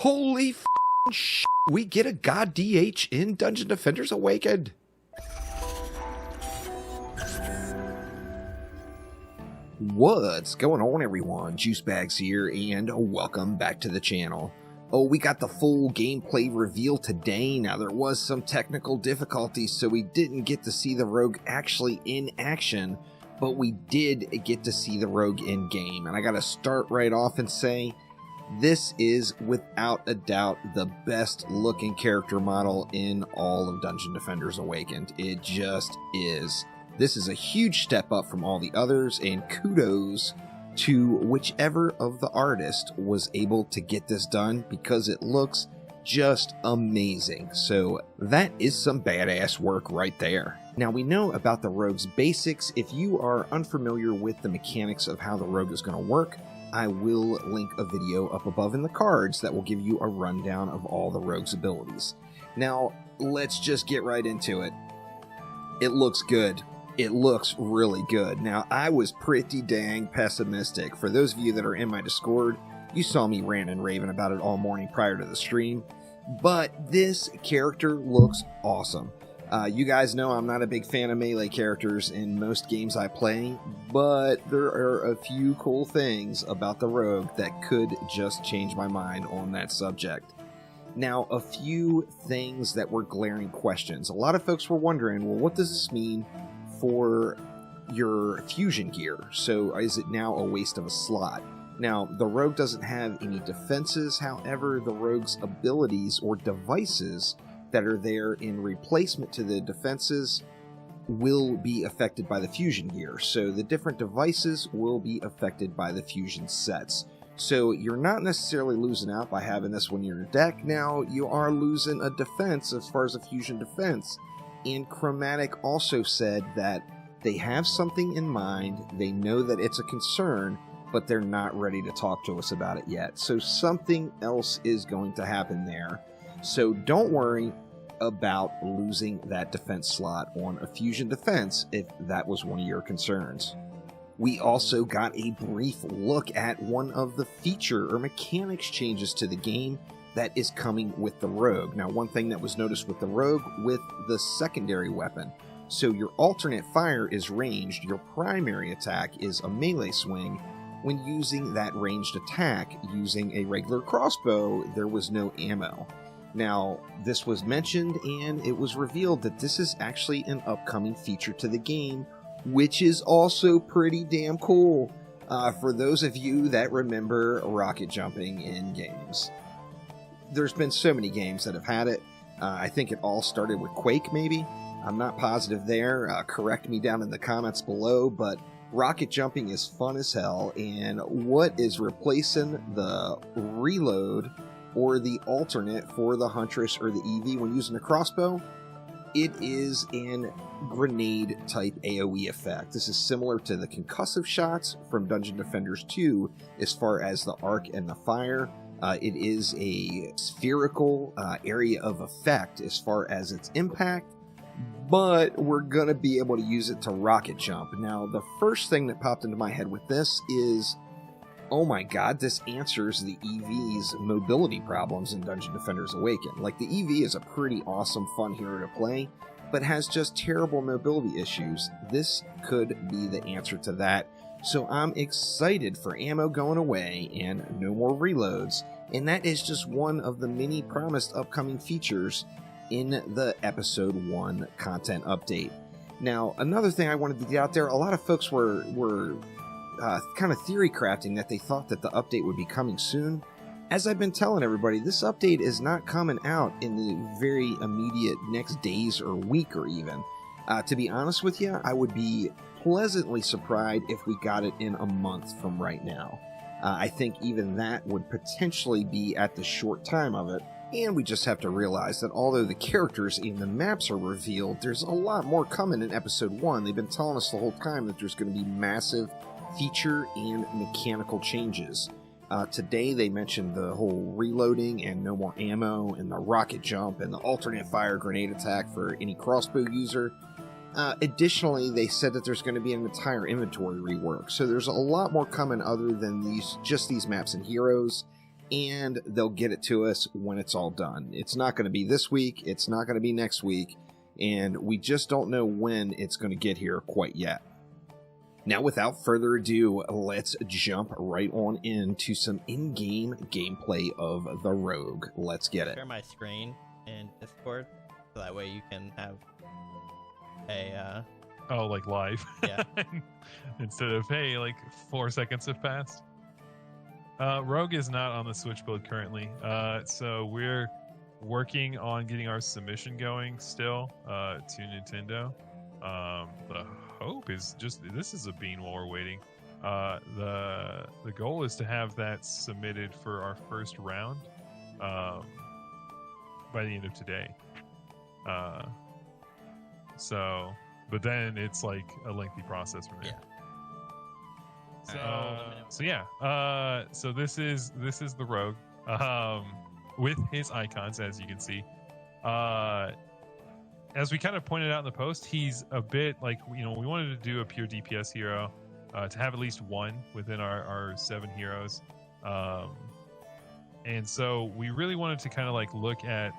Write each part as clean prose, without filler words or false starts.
Holy f***ing shit, we get a god DH in Dungeon Defenders Awakened. What's going on, everyone? Juicebags here, and welcome back to the channel. Oh, we got the full gameplay reveal today. Now, there was some technical difficulties, so we didn't get to see the rogue actually in action, but we did get to see the rogue in game. And I gotta start right off and say, this is without a doubt the best looking character model in all of Dungeon Defenders Awakened. It just is. This is a huge step up from all the others, and kudos to whichever of the artists was able to get this done, because it looks just amazing. So that is some badass work right there. Now, we know about the rogue's basics. If you are unfamiliar with the mechanics of how the rogue is going to work, I will link a video up above in the cards that will give you a rundown of all the rogue's abilities. Now, let's just get right into it. It looks good. It looks really good. Now, I was pretty dang pessimistic. For those of you that are in my Discord, you saw me rant and raving about it all morning prior to the stream. But this character looks awesome. You guys know I'm not a big fan of melee characters in most games I play, but there are a few cool things about the rogue that could just change my mind on that subject. Now, a few things that were glaring questions. A lot of folks were wondering, well, what does this mean for your fusion gear? So is it now a waste of a slot? Now, the rogue doesn't have any defenses. However, the rogue's abilities or devices that are there in replacement to the defenses will be affected by the fusion gear. So the different devices will be affected by the fusion sets. So you're not necessarily losing out by having this one in your deck. Now, you are losing a defense as far as a fusion defense. And Chromatic also said that they have something in mind, they know that it's a concern, but they're not ready to talk to us about it yet. So something else is going to happen there. So don't worry about losing that defense slot on a fusion defense if that was one of your concerns. We also got a brief look at one of the feature or mechanics changes to the game that is coming with the rogue. Now, one thing that was noticed with the rogue with the secondary weapon. So your alternate fire is ranged, your primary attack is a melee swing. When using that ranged attack using a regular crossbow, there was no ammo. Now, this was mentioned and it was revealed that this is actually an upcoming feature to the game, which is also pretty damn cool for those of you that remember rocket jumping in games. There's been so many games that have had it. I think it all started with Quake, maybe. I'm not positive there. Correct me down in the comments below, but rocket jumping is fun as hell, and what is replacing the reload or the alternate for the Huntress or the EV when using a crossbow? It is an grenade type AoE effect. This is similar to the concussive shots from Dungeon Defenders 2 as far as the arc and the fire. It is a spherical area of effect as far as its impact, but we're going to be able to use it to rocket jump. Now, the first thing that popped into my head with this is, oh my god, this answers the EV's mobility problems in Dungeon Defenders Awakened. Like, the EV is a pretty awesome, fun hero to play, but has just terrible mobility issues. This could be the answer to that. So I'm excited for ammo going away and no more reloads, and that is just one of the many promised upcoming features in the Episode 1 content update. Now, another thing I wanted to get out there, a lot of folks were kind of theory crafting that they thought that the update would be coming soon. As I've been telling everybody, this update is not coming out in the very immediate next days or week or even. To be honest with you, I would be pleasantly surprised if we got it in a month from right now. I think even that would potentially be at the short time of it. And we just have to realize that although the characters and the maps are revealed, there's a lot more coming in Episode 1. They've been telling us the whole time that there's going to be massive feature and mechanical changes. Today they mentioned the whole reloading and no more ammo and the rocket jump and the alternate fire grenade attack for any crossbow user. Additionally, they said that there's going to be an entire inventory rework. So there's a lot more coming other than just these maps and heroes. and they'll get it to us when it's all done. It's not going to be this week, it's not going to be next week, and we just don't know when it's going to get here quite yet. Now, without further ado, let's jump right on into some in-game gameplay of the Rogue. Let's get it. Share my screen in Discord, so that way you can have a oh, like live. Yeah. Instead of, hey, like 4 seconds have passed. Rogue is not on the Switch build currently, so we're working on getting our submission going still to Nintendo. The hope is just, this is a bean while we're waiting. The goal is to have that submitted for our first round by the end of today. But then it's like a lengthy process from there. Yeah. So this is the Rogue with his icons, as you can see. As we kind of pointed out in the post, he's a bit like, we wanted to do a pure DPS hero, to have at least one within our 7 heroes. And so we really wanted to kind of like look at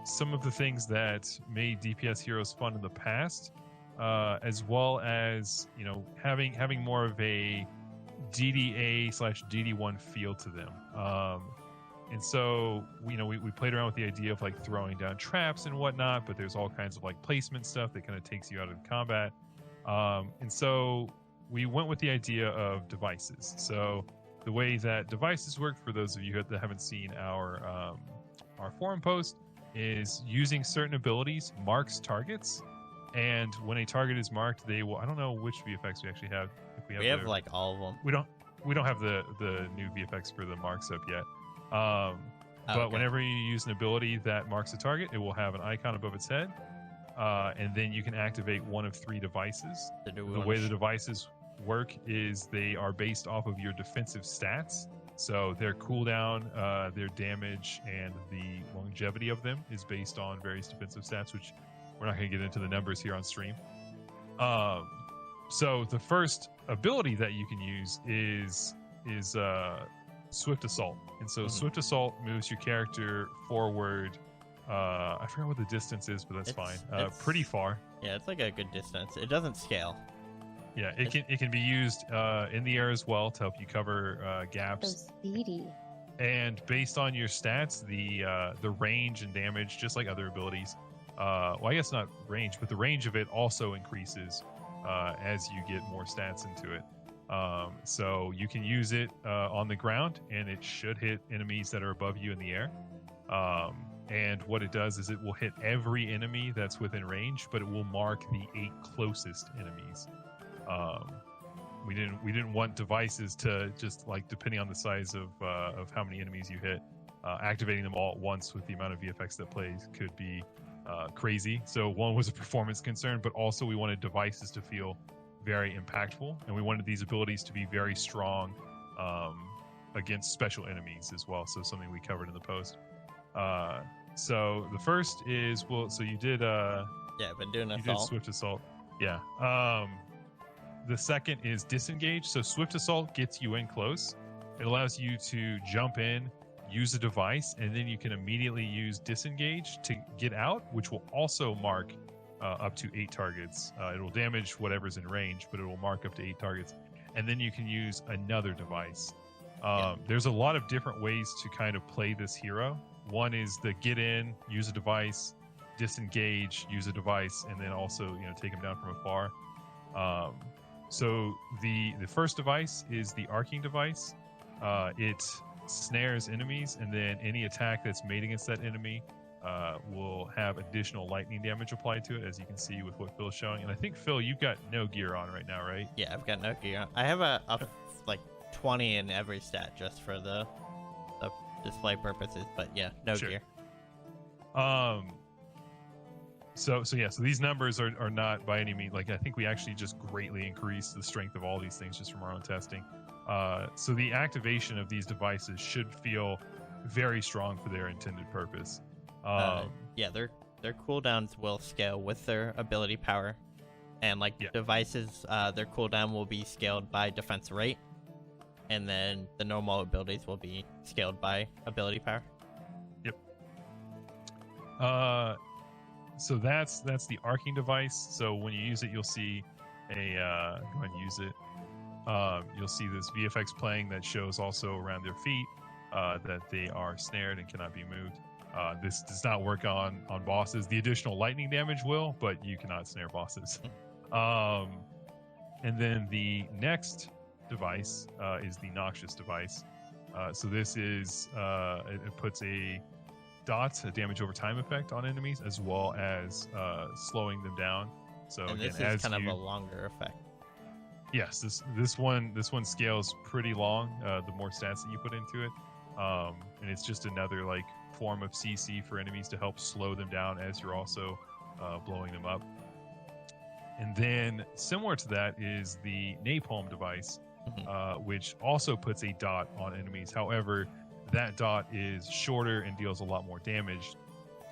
some of the things that made DPS heroes fun in the past, as well as, having more of a DDA/DD1 feel to them. And so, we played around with the idea of like throwing down traps and whatnot, but there's all kinds of like placement stuff that kind of takes you out of combat. And so we went with the idea of devices. So the way that devices work, for those of you that haven't seen our forum post, is using certain abilities marks targets. And when a target is marked, they will, I don't know which VFX we actually have. If we have like all of them. We don't have the new VFX for the marks up yet. But okay. Whenever you use an ability that marks a target, it will have an icon above its head. And then you can activate one of 3 devices. The way the devices work is they are based off of your defensive stats. So their cooldown, their damage, and the longevity of them is based on various defensive stats, which we're not going to get into the numbers here on stream. So the first ability that you can use is Swift Assault. And so Swift Assault moves your character forward. I forgot what the distance is, but that's fine. Pretty far. Yeah, it's like a good distance. It doesn't scale. Yeah, it can be used in the air as well to help you cover gaps. So speedy. And based on your stats, the range and damage, just like other abilities, well, I guess not range, but the range of it also increases as you get more stats into it. So you can use it on the ground, and it should hit enemies that are above you in the air. And what it does is it will hit every enemy that's within range, but it will mark the 8 closest enemies. We didn't want devices to just, like, depending on the size of how many enemies you hit, activating them all at once with the amount of VFX that plays could be crazy. So one was a performance concern, but also we wanted devices to feel very impactful, and we wanted these abilities to be very strong against special enemies as well. So something we covered in the post. So the first is, so you did I've been doing assault. You did Swift Assault. Yeah. The second is Disengage. So Swift Assault gets you in close. It allows you to jump in, use a device, and then you can immediately use Disengage to get out, which will also mark up to 8 targets. It will damage whatever's in range, but it will mark up to 8 targets. And then you can use another device. There's a lot of different ways to kind of play this hero. One is the get in, use a device, disengage, use a device, and then also take him down from afar. So the first device is the arcing device. It snares enemies, and then any attack that's made against that enemy will have additional lightning damage applied to it, as you can see with what Phil's showing. And I think, Phil, you've got no gear on right now, right? Yeah, I've got no gear on. I have a like 20 in every stat just for the display purposes, but yeah, no gear. So these numbers are not by any means, like, I think we actually just greatly increased the strength of all these things just from our own testing. So the activation of these devices should feel very strong for their intended purpose. Their cooldowns will scale with their ability power, and devices, their cooldown will be scaled by defense rate, and then the normal abilities will be scaled by ability power. Yep. So that's the arcing device. So when you use it, you'll see go ahead and use it. You'll see this VFX playing that shows also around their feet that they are snared and cannot be moved. This does not work on bosses. The additional lightning damage will, but you cannot snare bosses. And then the next device is the noxious device. So this is it puts a damage over time effect on enemies, as well as slowing them down. So And again, this is kind of a longer effect. Yes, this one scales pretty long. The more stats that you put into it, and it's just another like form of CC for enemies to help slow them down as you're also blowing them up. And then similar to that is the napalm device, which also puts a dot on enemies. However, that dot is shorter and deals a lot more damage.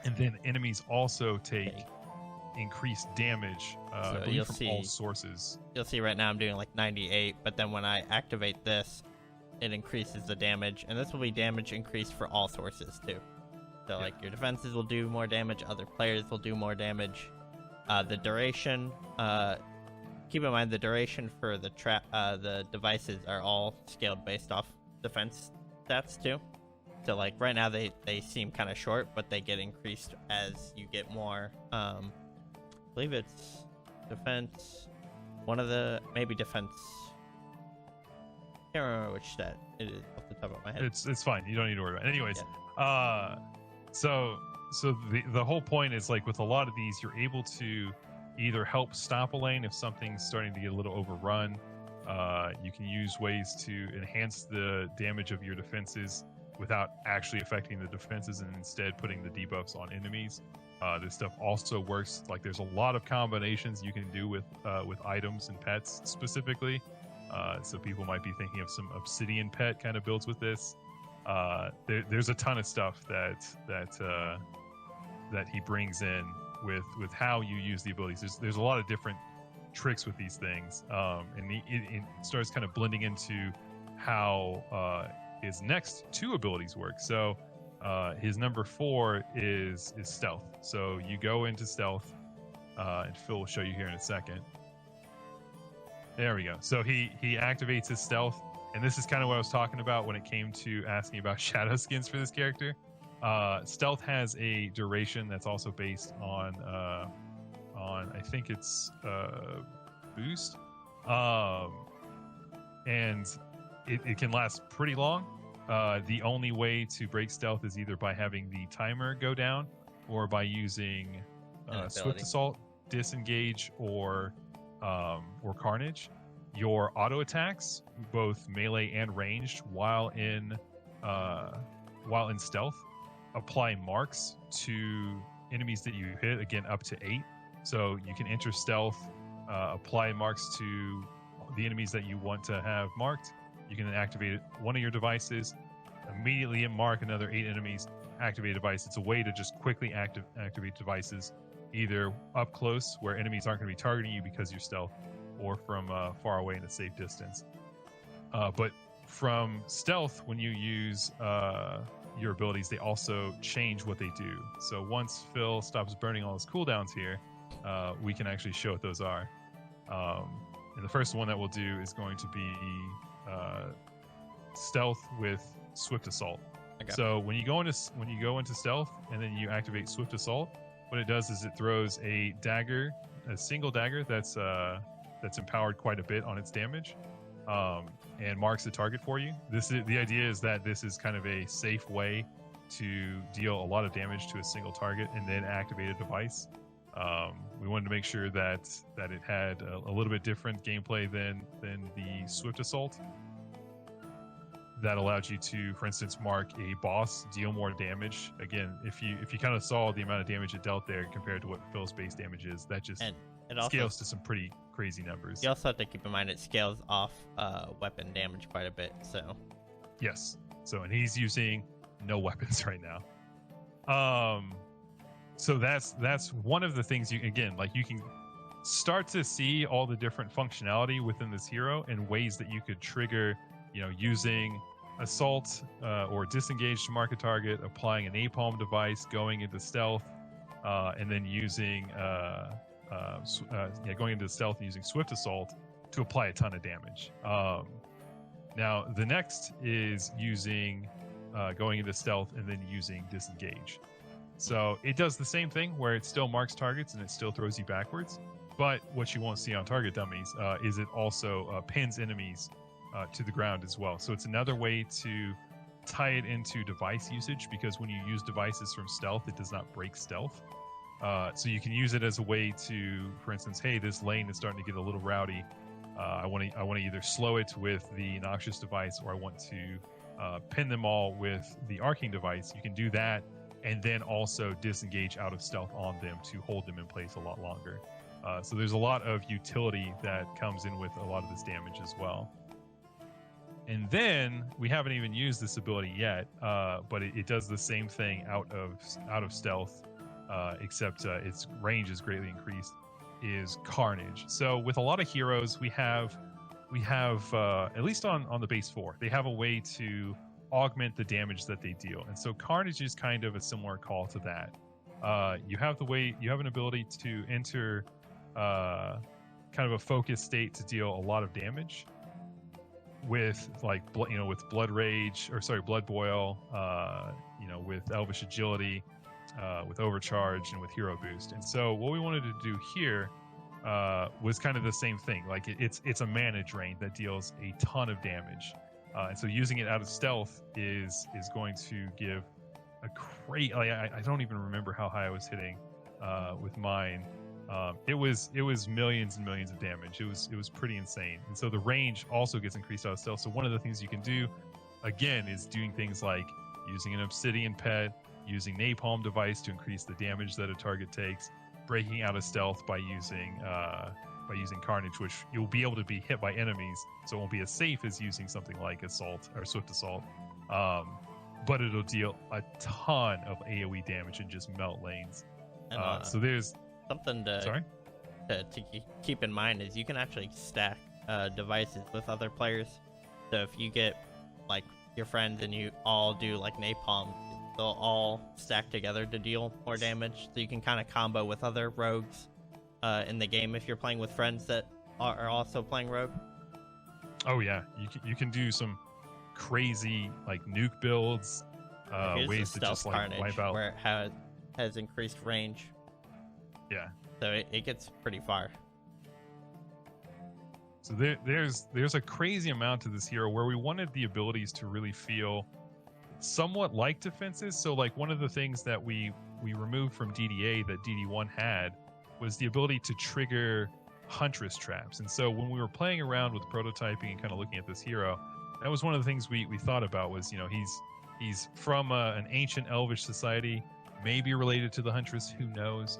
And then enemies also take increased damage So from you'll all see- sources. You'll see right now I'm doing like 98, but then when I activate this, it increases the damage, and this will be damage increased for all sources too. So like your defenses will do more damage, other players will do more damage. The duration, keep in mind the duration for the devices are all scaled based off defense stats too. So like right now they seem kind of short, but they get increased as you get more. I believe it's defense. One of the maybe defense. Can't remember which stat it is off the top of my head. It's fine. You don't need to worry about it. Anyways, Yeah. so the whole point is like with a lot of these, you're able to either help stop a lane if something's starting to get a little overrun. You can use ways to enhance the damage of your defenses without actually affecting the defenses and instead putting the debuffs on enemies. This stuff also works, like there's a lot of combinations you can do with items and pets specifically. So people might be thinking of some obsidian pet kind of builds with this. There's a ton of stuff that he brings in with how you use the abilities. There's a lot of different tricks with these things, and it starts kind of blending into how his next two abilities work. So his number 4 is stealth. So you go into stealth, and Phil will show you here in a second. There we go. So he activates his stealth, and this is kind of what I was talking about when it came to asking about shadow skins for this character. Stealth has a duration that's also based on I think it's boost, and it can last pretty long. The only way to break stealth is either by having the timer go down or by using Swift Assault, Disengage, or Carnage. Your auto attacks, both melee and ranged, while in stealth, apply marks to enemies that you hit, again up to 8. So you can enter stealth, apply marks to the enemies that you want to have marked. You can then activate one of your devices, immediately mark another 8 enemies, activate a device. It's a way to just quickly activate devices, either up close where enemies aren't going to be targeting you because you're stealth, or from far away in a safe distance. But from stealth, when you use your abilities, they also change what they do. So once Phil stops burning all his cooldowns here, we can actually show what those are. And the first one that we'll do is going to be stealth with Swift Assault. Okay. So when you go into stealth and then you activate Swift Assault, what it does is it throws a dagger, a single dagger that's empowered quite a bit on its damage, and marks the target for you. The idea is that this is kind of a safe way to deal a lot of damage to a single target and then activate a device. We wanted to make sure that it had a little bit different gameplay than the Swift Assault. That allowed you to, for instance, mark a boss, deal more damage. Again, if you kind of saw the amount of damage it dealt there compared to what Phil's base damage is, that just it also scales to some pretty crazy numbers. You also have to keep in mind it scales off weapon damage quite a bit. So yes. So and he's using no weapons right now. So that's one of the things you can start to see all the different functionality within this hero and ways that you could trigger using assault or disengage to mark a target, applying a napalm device, going into stealth, and then using going into stealth and using swift assault to apply a ton of damage. Now the next is using going into stealth and then using disengage. So it does the same thing where it still marks targets and it still throws you backwards. But what you won't see on target dummies is it also pins enemies to the ground as well. So it's another way to tie it into device usage, because when you use devices from stealth, it does not break stealth. So you can use it as a way to, for instance, hey, this lane is starting to get a little rowdy. I want to either slow it with the noxious device, or I want to pin them all with the arcing device. You can do that, and then also disengage out of stealth on them to hold them in place a lot longer. So there's a lot of utility that comes in with a lot of this damage as well. And then we haven't even used this ability yet, but it does the same thing out of stealth, except its range is greatly increased. Is Carnage. So with a lot of heroes, we have at least on the base 4, they have a way to augment the damage that they deal, and so Carnage is kind of a similar call to that. You have an ability to enter kind of a focused state to deal a lot of damage with with Blood Rage, or sorry, Blood Boil, with Elvish Agility, with Overcharge, and with Hero Boost. And so what we wanted to do here was kind of the same thing. Like it's a mana drain that deals a ton of damage. And so using it out of stealth is going to give a great. I don't even remember how high I was hitting with mine. It was millions and millions of damage. It was pretty insane. And so the range also gets increased out of stealth. So one of the things you can do, again, is doing things like using an obsidian pet, using napalm device to increase the damage that a target takes, breaking out of stealth by using Carnage, which you'll be able to be hit by enemies, so it won't be as safe as using something like assault or swift assault. But it'll deal a ton of AoE damage and just melt lanes. And, so there's something to keep in mind is you can actually stack devices with other players. So if you get like your friends and you all do like napalm, they'll all stack together to deal more damage. So you can kind of combo with other rogues in the game if you're playing with friends that are also playing rogue. Oh yeah, you can do some crazy like nuke builds, ways to just like Carnage, wipe out. Where it has increased range. Yeah. So it gets pretty far. So there's a crazy amount to this hero where we wanted the abilities to really feel somewhat like defenses. So like one of the things that we removed from DDA that DD1 had was the ability to trigger Huntress traps. And so when we were playing around with prototyping and kind of looking at this hero, that was one of the things we thought about was, he's from an ancient Elvish society, maybe related to the Huntress, who knows?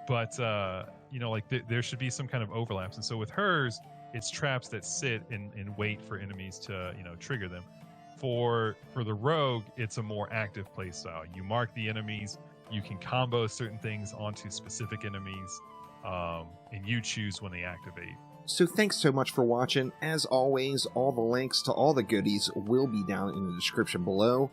There should be some kind of overlaps. And so with hers, it's traps that sit and wait for enemies to, trigger them. For the rogue, it's a more active play style. You mark the enemies, you can combo certain things onto specific enemies, and you choose when they activate. So thanks so much for watching. As always, all the links to all the goodies will be down in the description below.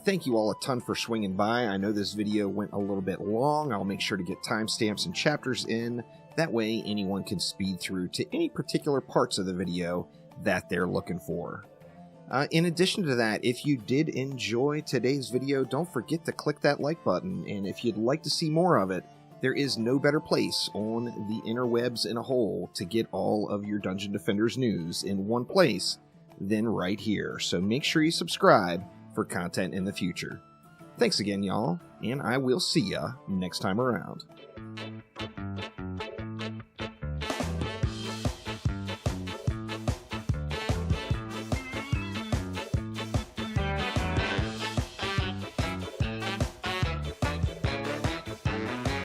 Thank you all a ton for swinging by. I know this video went a little bit long. I'll make sure to get timestamps and chapters in. That way anyone can speed through to any particular parts of the video that they're looking for. In addition to that, if you did enjoy today's video, don't forget to click that like button. And if you'd like to see more of it, there is no better place on the interwebs in a whole to get all of your Dungeon Defenders news in one place than right here. So make sure you subscribe for content in the future. Thanks again, y'all, and I will see ya next time around.